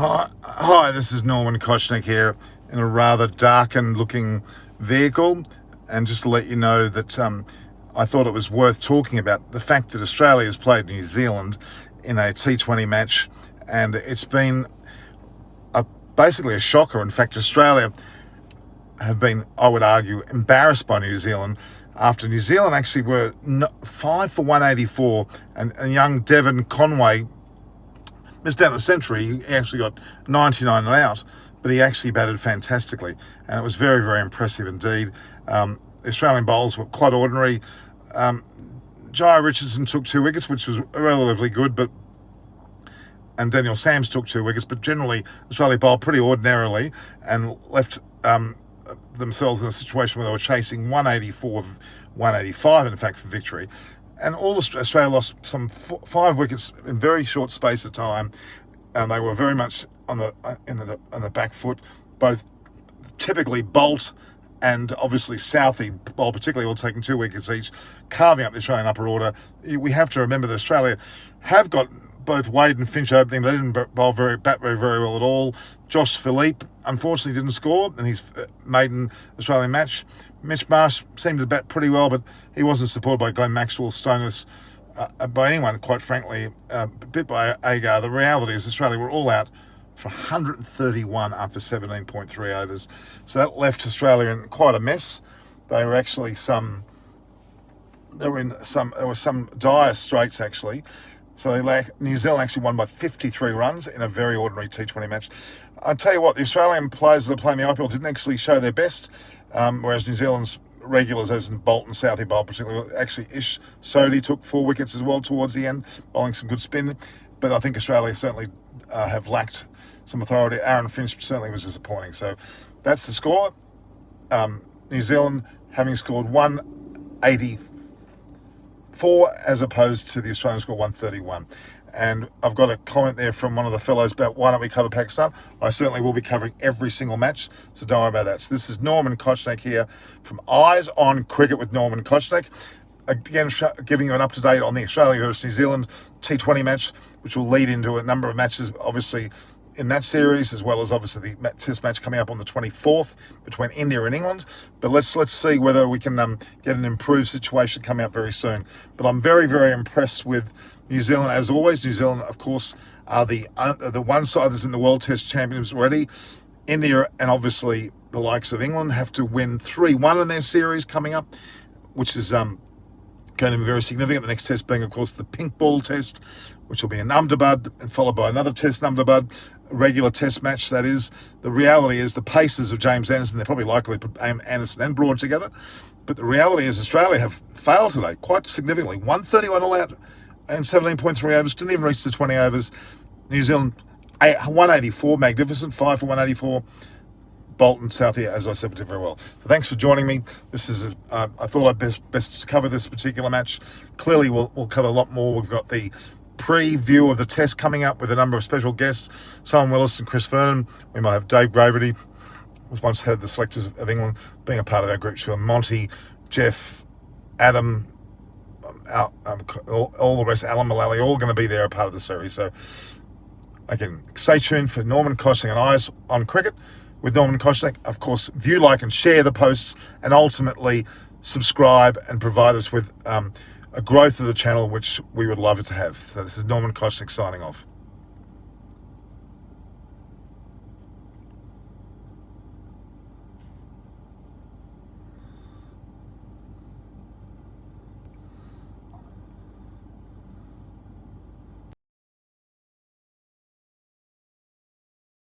Hi, this is Norman Kochnick here in a rather darkened looking vehicle. And just to let you know that I thought it was worth talking about the fact that Australia has played New Zealand in a T20 match, and it's been basically a shocker. In fact, Australia have been, I would argue, embarrassed by New Zealand after New Zealand actually were 5 for 184, and young Devon Conway missed out a century. He actually got 99 and out, but he actually batted fantastically, and it was very, very impressive indeed. The Australian bowlers were quite ordinary. Jai Richardson took 2 wickets, which was relatively good, and Daniel Sams took 2 wickets, but generally Australia bowled pretty ordinarily and left themselves in a situation where they were chasing 184, 185 in fact for victory. And Australia lost some 5 wickets in very short space of time, and they were very much on the back foot. Both typically Bolt and obviously Southie bowled particularly all taking 2 wickets each, carving up the Australian upper order. We have to remember that Australia have got both Wade and Finch opening. They didn't bat very well at all. Josh Philippe unfortunately didn't score in his maiden Australian match. Mitch Marsh seemed to bat pretty well, but he wasn't supported by Glenn Maxwell, Stoners, by anyone, quite frankly, a bit by Agar. The reality is Australia were all out for 131 after 17.3 overs. So that left Australia in quite a mess. There were some dire straits actually. So New Zealand actually won by 53 runs in a very ordinary T20 match. I'll tell you what, the Australian players that are playing the IPL didn't actually show their best, whereas New Zealand's regulars, as in Bolt and Southie bowled particularly. Actually, Sodhi took 4 wickets as well towards the end, bowling some good spin. But I think Australia certainly have lacked some authority. Aaron Finch certainly was disappointing. So that's the score. New Zealand having scored 184 as opposed to the Australian score 131. And I've got a comment there from one of the fellows about why don't we cover Pakistan. I certainly will be covering every single match, so don't worry about that. So this is Norman Kochnick here from Eyes on Cricket with Norman Kochnick. Again, giving you an up-to-date on the Australia versus New Zealand T20 match, which will lead into a number of matches, obviously, in that series, as well as obviously the test match coming up on the 24th between India and England. But let's see whether we can get an improved situation coming up very soon. But I'm very, very impressed with New Zealand, as always. New Zealand, of course, are the one side that's been the World Test champions already. India and obviously the likes of England have to win 3-1 in their series coming up, which is going to be very significant. The next test being, of course, the pink ball test, which will be in Ahmedabad, and followed by another test in Ahmedabad, a regular test match, that is. The reality is the paces of James Anderson, they're probably likely to put Anderson and Broad together. But the reality is Australia have failed today quite significantly. 131 all out and 17.3 overs, didn't even reach the 20 overs. New Zealand, 184, magnificent, 5 for 184. Bolton, Southie, as I said, did very well. So thanks for joining me. This is, I thought I'd best cover this particular match. Clearly, we'll cover a lot more. We've got the preview of the test coming up with a number of special guests. Simon Willis and Chris Vernon. We might have Dave Graverty, who's once had the selectors of England, being a part of our group. Sure, Monty, Jeff, Adam, all the rest, Alan Mullally, all going to be there, a part of the series. So, again, stay tuned for Norman Kochnick and Eyes on Cricket with Norman Kochnick. Of course, view, like, and share the posts, and ultimately subscribe and provide us with a growth of the channel, which we would love it to have. So this is Norman Kochnick signing off.